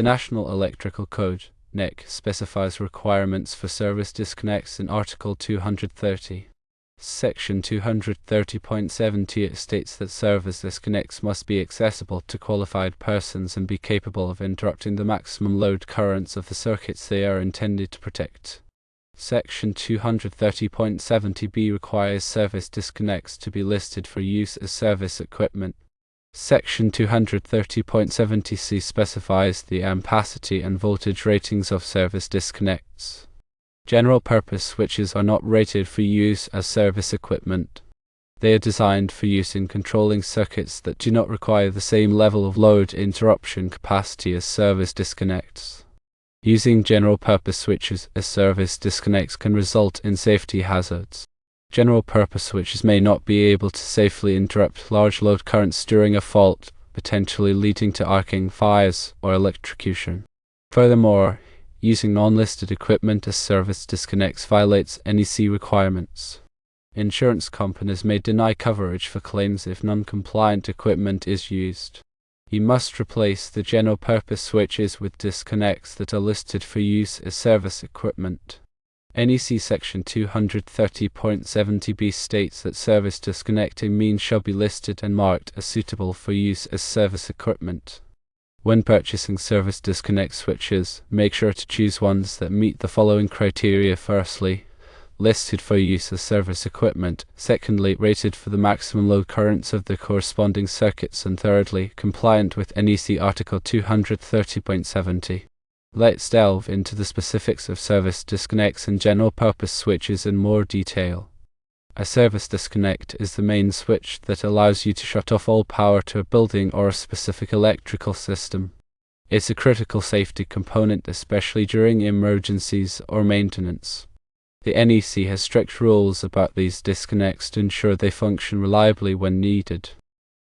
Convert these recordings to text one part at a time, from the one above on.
The National Electrical Code, NEC, specifies requirements for service disconnects in Article 230. Section 230.70 states that service disconnects must be accessible to qualified persons and be capable of interrupting the maximum load currents of the circuits they are intended to protect. Section 230.70b requires service disconnects to be listed for use as service equipment. Section 230.70c specifies the ampacity and voltage ratings of service disconnects. General-purpose switches are not rated for use as service equipment. They are designed for use in controlling circuits that do not require the same level of load interruption capacity as service disconnects. Using general-purpose switches as service disconnects can result in safety hazards. General-purpose switches may not be able to safely interrupt large load currents during a fault, potentially leading to arcing fires or electrocution. Furthermore, using non-listed equipment as service disconnects violates NEC requirements. Insurance companies may deny coverage for claims if non-compliant equipment is used. You must replace the general-purpose switches with disconnects that are listed for use as service equipment. NEC Section 230.70b states that service disconnecting means shall be listed and marked as suitable for use as service equipment. When purchasing service disconnect switches, make sure to choose ones that meet the following criteria. Firstly, listed for use as service equipment. Secondly, rated for the maximum load currents of the corresponding circuits. And thirdly, compliant with NEC Article 230.70. Let's delve into the specifics of service disconnects and general-purpose switches in more detail. A service disconnect is the main switch that allows you to shut off all power to a building or a specific electrical system. It's a critical safety component, especially during emergencies or maintenance. The NEC has strict rules about these disconnects to ensure they function reliably when needed.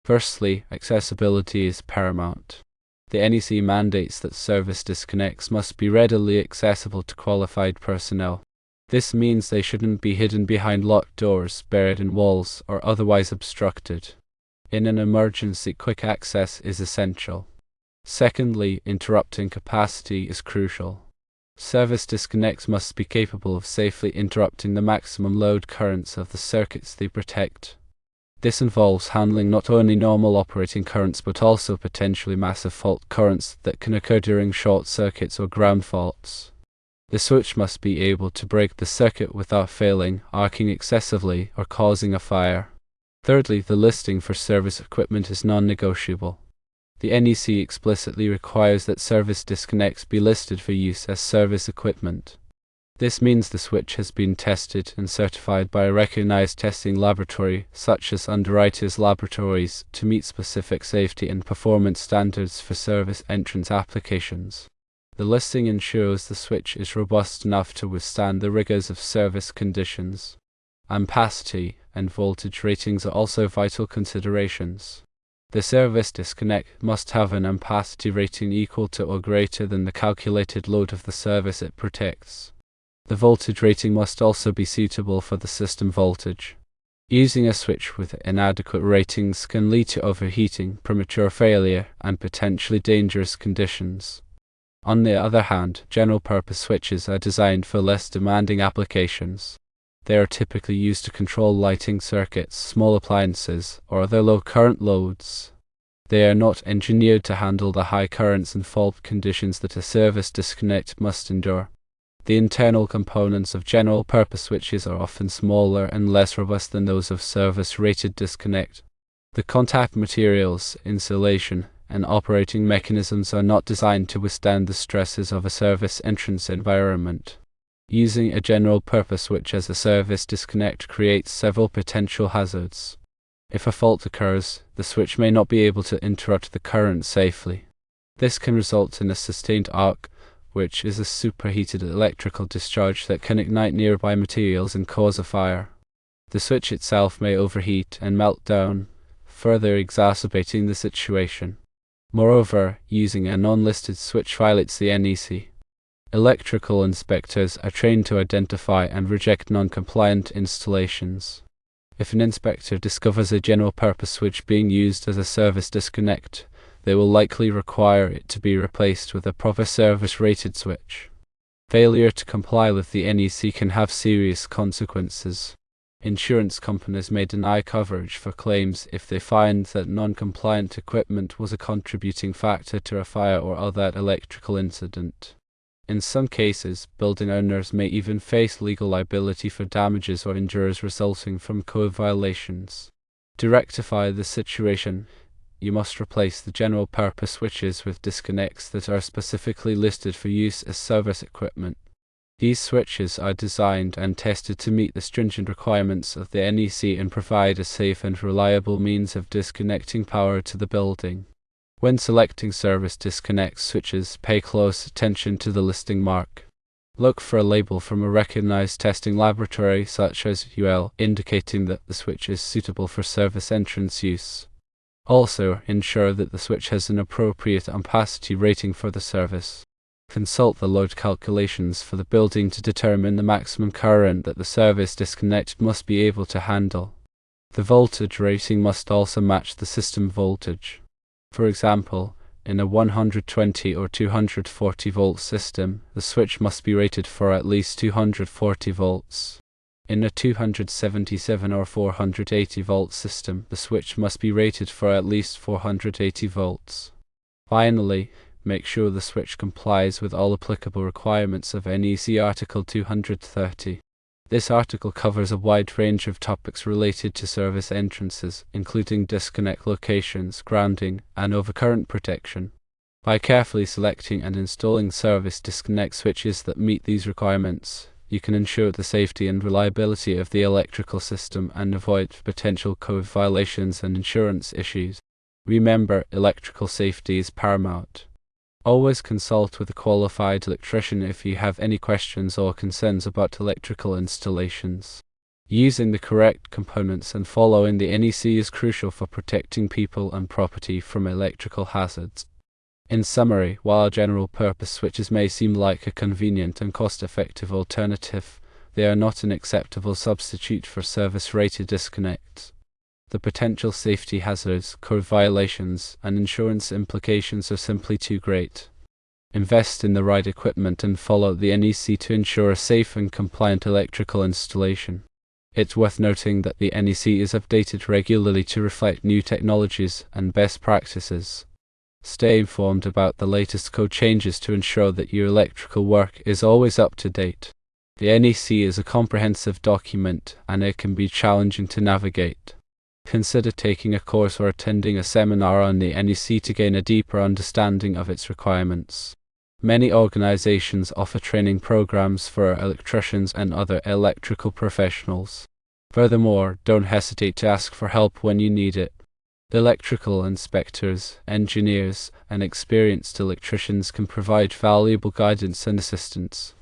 Firstly, accessibility is paramount. The NEC mandates that service disconnects must be readily accessible to qualified personnel. This means they shouldn't be hidden behind locked doors, buried in walls, or otherwise obstructed. In an emergency, quick access is essential. Secondly, interrupting capacity is crucial. Service disconnects must be capable of safely interrupting the maximum load currents of the circuits they protect. This involves handling not only normal operating currents but also potentially massive fault currents that can occur during short circuits or ground faults. The switch must be able to break the circuit without failing, arcing excessively, or causing a fire. Thirdly, the listing for service equipment is non-negotiable. The NEC explicitly requires that service disconnects be listed for use as service equipment. This means the switch has been tested and certified by a recognized testing laboratory, such as Underwriters Laboratories, to meet specific safety and performance standards for service entrance applications. The listing ensures the switch is robust enough to withstand the rigors of service conditions. Ampacity and voltage ratings are also vital considerations. The service disconnect must have an ampacity rating equal to or greater than the calculated load of the service it protects. The voltage rating must also be suitable for the system voltage. Using a switch with inadequate ratings can lead to overheating, premature failure, and potentially dangerous conditions. On the other hand, general-purpose switches are designed for less demanding applications. They are typically used to control lighting circuits, small appliances, or other low-current loads. They are not engineered to handle the high currents and fault conditions that a service disconnect must endure. The internal components of general-purpose switches are often smaller and less robust than those of service-rated disconnect. The contact materials, insulation, and operating mechanisms are not designed to withstand the stresses of a service entrance environment. Using a general-purpose switch as a service disconnect creates several potential hazards. If a fault occurs, the switch may not be able to interrupt the current safely. This can result in a sustained arc, which is a superheated electrical discharge that can ignite nearby materials and cause a fire. The switch itself may overheat and melt down, further exacerbating the situation. Moreover, using a non-listed switch violates the NEC. Electrical inspectors are trained to identify and reject non-compliant installations. If an inspector discovers a general-purpose switch being used as a service disconnect, they will likely require it to be replaced with a proper service-rated switch. Failure to comply with the NEC can have serious consequences. Insurance companies may deny coverage for claims if they find that non-compliant equipment was a contributing factor to a fire or other electrical incident. In some cases, building owners may even face legal liability for damages or injuries resulting from code violations. To rectify the situation, you must replace the general purpose switches with disconnects that are specifically listed for use as service equipment. These switches are designed and tested to meet the stringent requirements of the NEC and provide a safe and reliable means of disconnecting power to the building. When selecting service disconnect switches, pay close attention to the listing mark. Look for a label from a recognized testing laboratory such as UL indicating that the switch is suitable for service entrance use. Also, ensure that the switch has an appropriate ampacity rating for the service. Consult the load calculations for the building to determine the maximum current that the service disconnect must be able to handle. The voltage rating must also match the system voltage. For example, in a 120 or 240 volt system, the switch must be rated for at least 240 volts. In a 277 or 480 volt system, the switch must be rated for at least 480 volts. Finally, make sure the switch complies with all applicable requirements of NEC Article 230. This article covers a wide range of topics related to service entrances, including disconnect locations, grounding, and overcurrent protection. By carefully selecting and installing service disconnect switches that meet these requirements, you can ensure the safety and reliability of the electrical system and avoid potential code violations and insurance issues. Remember, electrical safety is paramount. Always consult with a qualified electrician if you have any questions or concerns about electrical installations. Using the correct components and following the NEC is crucial for protecting people and property from electrical hazards. In summary, while general-purpose switches may seem like a convenient and cost-effective alternative, they are not an acceptable substitute for service-rated disconnects. The potential safety hazards, code violations, and insurance implications are simply too great. Invest in the right equipment and follow the NEC to ensure a safe and compliant electrical installation. It's worth noting that the NEC is updated regularly to reflect new technologies and best practices. Stay informed about the latest code changes to ensure that your electrical work is always up to date. The NEC is a comprehensive document and it can be challenging to navigate. Consider taking a course or attending a seminar on the NEC to gain a deeper understanding of its requirements. Many organizations offer training programs for electricians and other electrical professionals. Furthermore, don't hesitate to ask for help when you need it. Electrical inspectors, engineers, and experienced electricians can provide valuable guidance and assistance.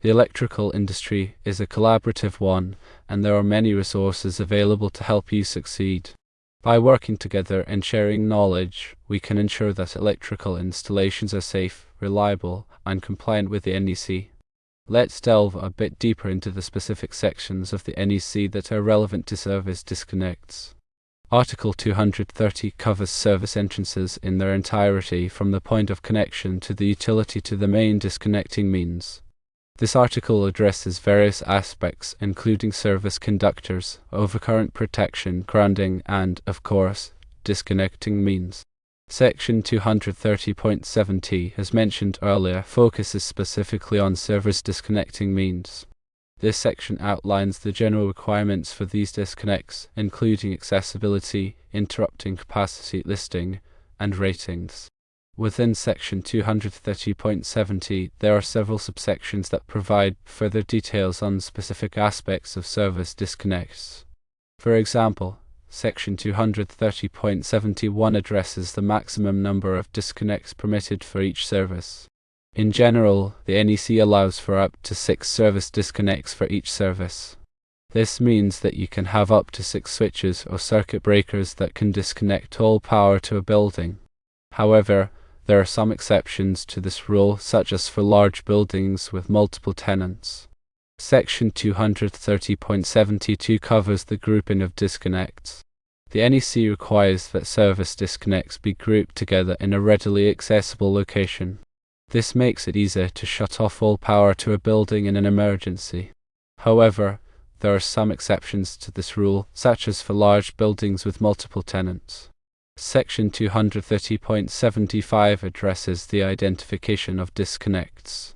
The electrical industry is a collaborative one, and there are many resources available to help you succeed. By working together and sharing knowledge, we can ensure that electrical installations are safe, reliable, and compliant with the NEC. Let's delve a bit deeper into the specific sections of the NEC that are relevant to service disconnects. Article 230 covers service entrances in their entirety from the point of connection to the utility to the main disconnecting means. This article addresses various aspects including service conductors, overcurrent protection, grounding, and, of course, disconnecting means. Section 230.7t, as mentioned earlier, focuses specifically on service disconnecting means. This section outlines the general requirements for these disconnects, including accessibility, interrupting capacity listing, and ratings. Within Section 230.7t, there are several subsections that provide further details on specific aspects of service disconnects. For example, Section 230.71 addresses the maximum number of disconnects permitted for each service. In general, the NEC allows for up to 6 service disconnects for each service. This means that you can have up to 6 switches or circuit breakers that can disconnect all power to a building. However, there are some exceptions to this rule, such as for large buildings with multiple tenants. Section 230.72 covers the grouping of disconnects. The NEC requires that service disconnects be grouped together in a readily accessible location. This makes it easier to shut off all power to a building in an emergency. However, there are some exceptions to this rule, such as for large buildings with multiple tenants. Section 230.75 addresses the identification of disconnects.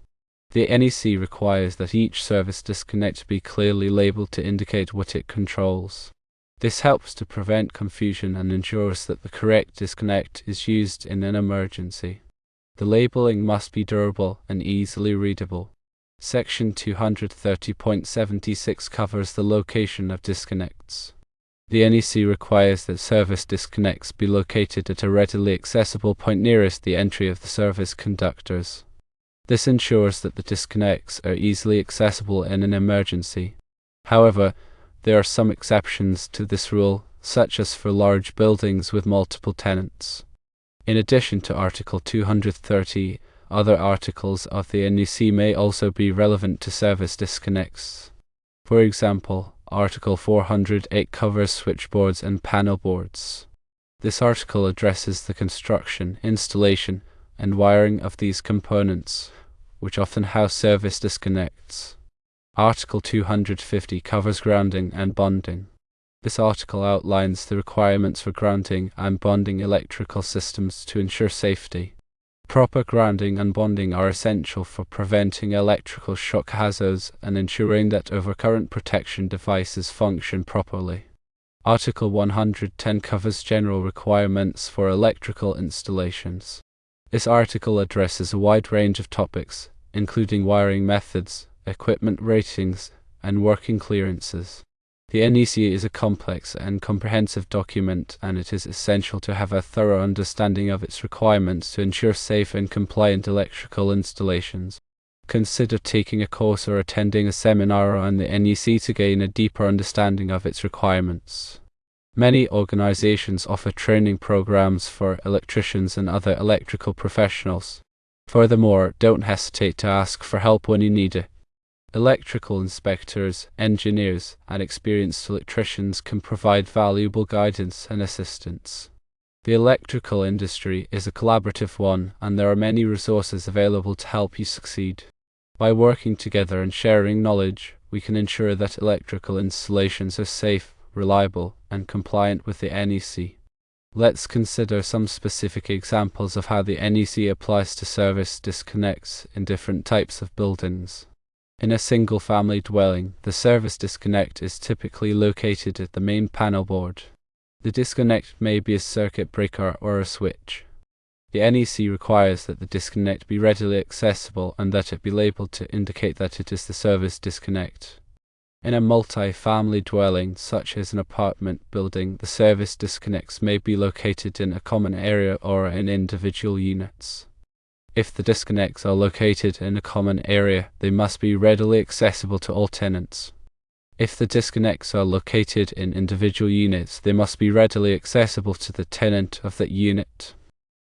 The NEC requires that each service disconnect be clearly labeled to indicate what it controls. This helps to prevent confusion and ensures that the correct disconnect is used in an emergency. The labeling must be durable and easily readable. Section 230.76 covers the location of disconnects. The NEC requires that service disconnects be located at a readily accessible point nearest the entry of the service conductors. This ensures that the disconnects are easily accessible in an emergency. However, there are some exceptions to this rule, such as for large buildings with multiple tenants. In addition to Article 230, other articles of the NEC may also be relevant to service disconnects. For example, Article 408 covers switchboards and panel boards. This article addresses the construction, installation, and wiring of these components, which often house service disconnects. Article 250 covers grounding and bonding. This article outlines the requirements for grounding and bonding electrical systems to ensure safety. Proper grounding and bonding are essential for preventing electrical shock hazards and ensuring that overcurrent protection devices function properly. Article 110 covers general requirements for electrical installations. This article addresses a wide range of topics, including wiring methods, equipment ratings, and working clearances. The NEC is a complex and comprehensive document, and it is essential to have a thorough understanding of its requirements to ensure safe and compliant electrical installations. Consider taking a course or attending a seminar on the NEC to gain a deeper understanding of its requirements. Many organizations offer training programs for electricians and other electrical professionals. Furthermore, don't hesitate to ask for help when you need it. Electrical inspectors, engineers, and experienced electricians can provide valuable guidance and assistance. The electrical industry is a collaborative one, and there are many resources available to help you succeed. By working together and sharing knowledge, we can ensure that electrical installations are safe, reliable, and compliant with the NEC. Let's consider some specific examples of how the NEC applies to service disconnects in different types of buildings. In a single-family dwelling, the service disconnect is typically located at the main panel board. The disconnect may be a circuit breaker or a switch. The NEC requires that the disconnect be readily accessible and that it be labeled to indicate that it is the service disconnect. In a multi-family dwelling, such as an apartment building, the service disconnects may be located in a common area or in individual units. If the disconnects are located in a common area, they must be readily accessible to all tenants. If the disconnects are located in individual units, they must be readily accessible to the tenant of that unit.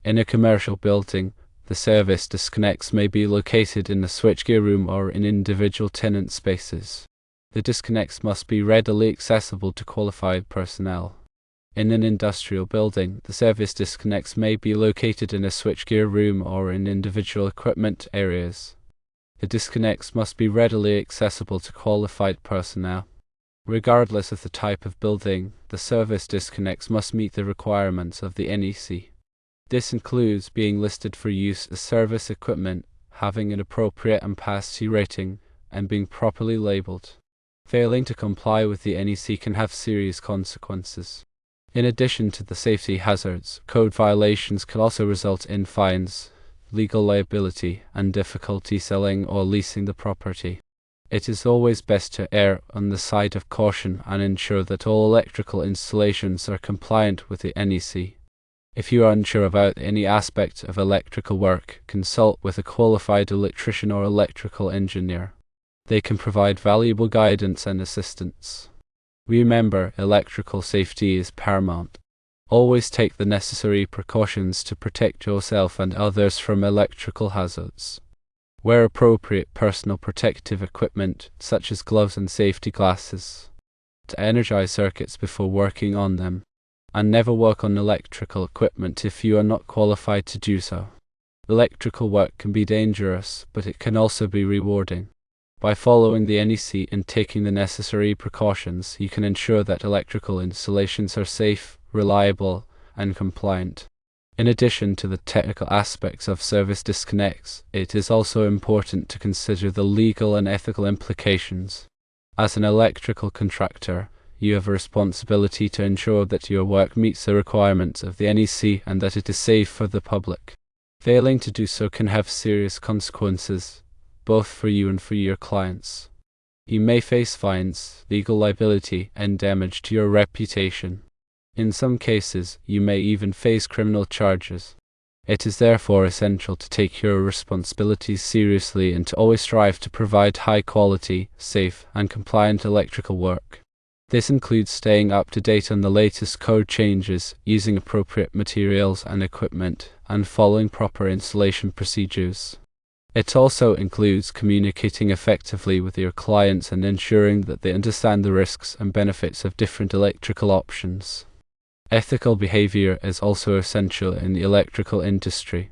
In a commercial building, the service disconnects may be located in the switchgear room or in individual tenant spaces. The disconnects must be readily accessible to qualified personnel. In an industrial building, the service disconnects may be located in a switchgear room or in individual equipment areas. The disconnects must be readily accessible to qualified personnel. Regardless of the type of building, the service disconnects must meet the requirements of the NEC. This includes being listed for use as service equipment, having an appropriate ampacity rating, and being properly labeled. Failing to comply with the NEC can have serious consequences. In addition to the safety hazards, code violations can also result in fines, legal liability, and difficulty selling or leasing the property. It is always best to err on the side of caution and ensure that all electrical installations are compliant with the NEC. If you are unsure about any aspect of electrical work, consult with a qualified electrician or electrical engineer. They can provide valuable guidance and assistance. Remember, electrical safety is paramount. Always take the necessary precautions to protect yourself and others from electrical hazards. Wear appropriate personal protective equipment, such as gloves and safety glasses, to energize circuits before working on them. and never work on electrical equipment if you are not qualified to do so. Electrical work can be dangerous, but it can also be rewarding. By following the NEC and taking the necessary precautions, you can ensure that electrical installations are safe, reliable, and compliant. In addition to the technical aspects of service disconnects, it is also important to consider the legal and ethical implications. As an electrical contractor, you have a responsibility to ensure that your work meets the requirements of the NEC and that it is safe for the public. Failing to do so can have serious consequences, both for you and for your clients. You may face fines, legal liability, and damage to your reputation. In some cases, you may even face criminal charges. It is therefore essential to take your responsibilities seriously and to always strive to provide high quality, safe, and compliant electrical work. This includes staying up to date on the latest code changes, using appropriate materials and equipment, and following proper installation procedures. It also includes communicating effectively with your clients and ensuring that they understand the risks and benefits of different electrical options. Ethical behavior is also essential in the electrical industry.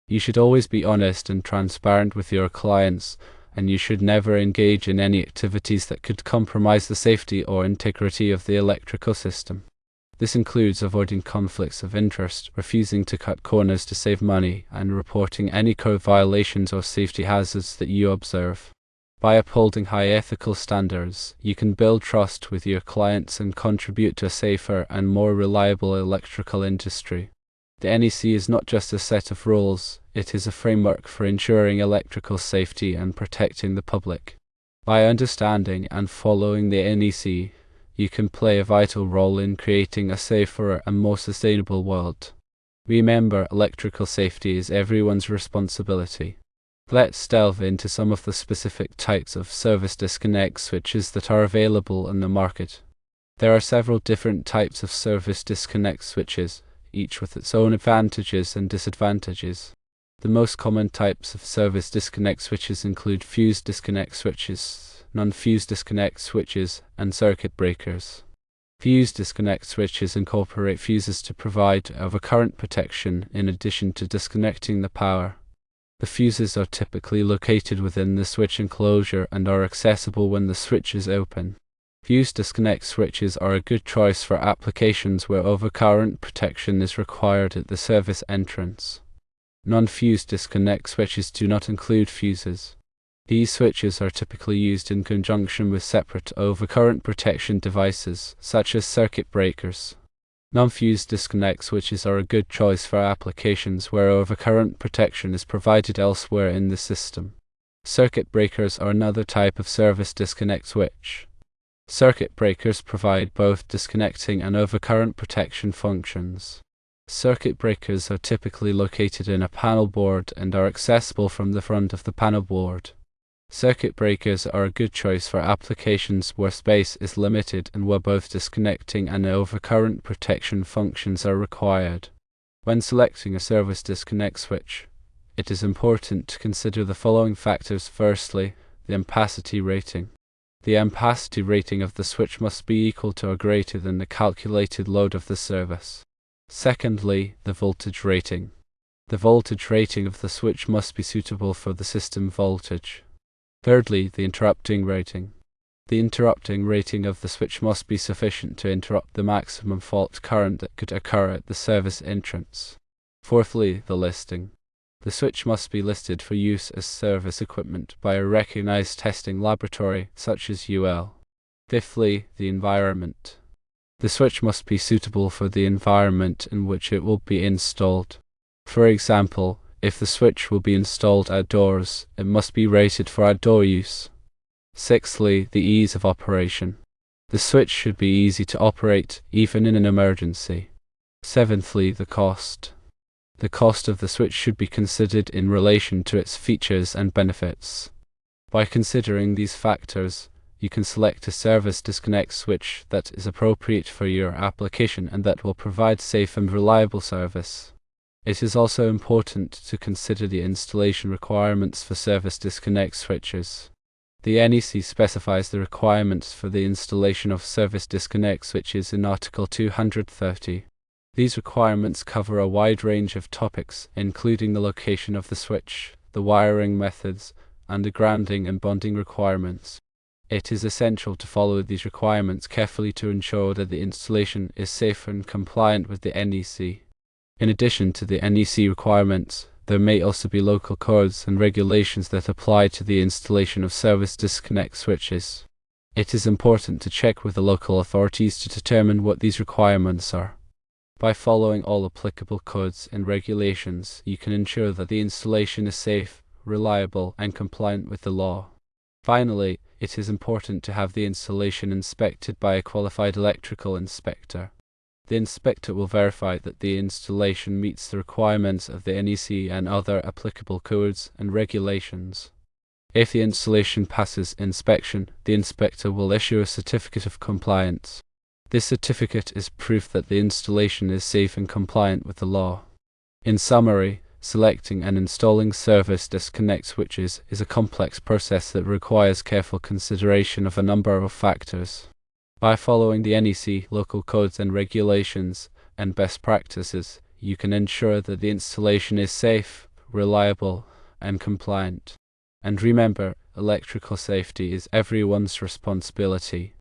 You should always be honest and transparent with your clients, and you should never engage in any activities that could compromise the safety or integrity of the electrical system. This includes avoiding conflicts of interest, refusing to cut corners to save money, and reporting any code violations or safety hazards that you observe. By upholding high ethical standards, you can build trust with your clients and contribute to a safer and more reliable electrical industry. The NEC is not just a set of rules, it is a framework for ensuring electrical safety and protecting the public. By understanding and following the NEC, you can play a vital role in creating a safer and more sustainable world. Remember, electrical safety is everyone's responsibility. Let's delve into some of the specific types of service disconnect switches that are available in the market. There are several different types of service disconnect switches, each with its own advantages and disadvantages. The most common types of service disconnect switches include fuse disconnect switches, non-fuse disconnect switches, and circuit breakers. Fuse disconnect switches incorporate fuses to provide overcurrent protection in addition to disconnecting the power. The fuses are typically located within the switch enclosure and are accessible when the switch is open. Fuse disconnect switches are a good choice for applications where overcurrent protection is required at the service entrance. Non-fuse disconnect switches do not include fuses. These switches are typically used in conjunction with separate overcurrent protection devices, such as circuit breakers. Non-fuse disconnect switches are a good choice for applications where overcurrent protection is provided elsewhere in the system. Circuit breakers are another type of service disconnect switch. Circuit breakers provide both disconnecting and overcurrent protection functions. Circuit breakers are typically located in a panel board and are accessible from the front of the panel board. Circuit breakers are a good choice for applications where space is limited and where both disconnecting and overcurrent protection functions are required. When selecting a service disconnect switch, it is important to consider the following factors. Firstly, the ampacity rating. The ampacity rating of the switch must be equal to or greater than the calculated load of the service. Secondly, the voltage rating. The voltage rating of the switch must be suitable for the system voltage. Thirdly, the interrupting rating. The interrupting rating of the switch must be sufficient to interrupt the maximum fault current that could occur at the service entrance. Fourthly, the listing. The switch must be listed for use as service equipment by a recognized testing laboratory such as UL. Fifthly, the environment. The switch must be suitable for the environment in which it will be installed. For example, if the switch will be installed outdoors, it must be rated for outdoor use. Sixthly, the ease of operation. The switch should be easy to operate, even in an emergency. Seventhly, the cost. The cost of the switch should be considered in relation to its features and benefits. By considering these factors, you can select a service disconnect switch that is appropriate for your application and that will provide safe and reliable service. It is also important to consider the installation requirements for service disconnect switches. The NEC specifies the requirements for the installation of service disconnect switches in Article 230. These requirements cover a wide range of topics, including the location of the switch, the wiring methods, and the grounding and bonding requirements. It is essential to follow these requirements carefully to ensure that the installation is safe and compliant with the NEC. In addition to the NEC requirements, there may also be local codes and regulations that apply to the installation of service disconnect switches. It is important to check with the local authorities to determine what these requirements are. By following all applicable codes and regulations, you can ensure that the installation is safe, reliable, and compliant with the law. Finally, it is important to have the installation inspected by a qualified electrical inspector. The inspector will verify that the installation meets the requirements of the NEC and other applicable codes and regulations. If the installation passes inspection, the inspector will issue a certificate of compliance. This certificate is proof that the installation is safe and compliant with the law. In summary, selecting and installing service disconnect switches is a complex process that requires careful consideration of a number of factors. By following the NEC, local codes and regulations, and best practices, you can ensure that the installation is safe, reliable, and compliant. And remember, electrical safety is everyone's responsibility.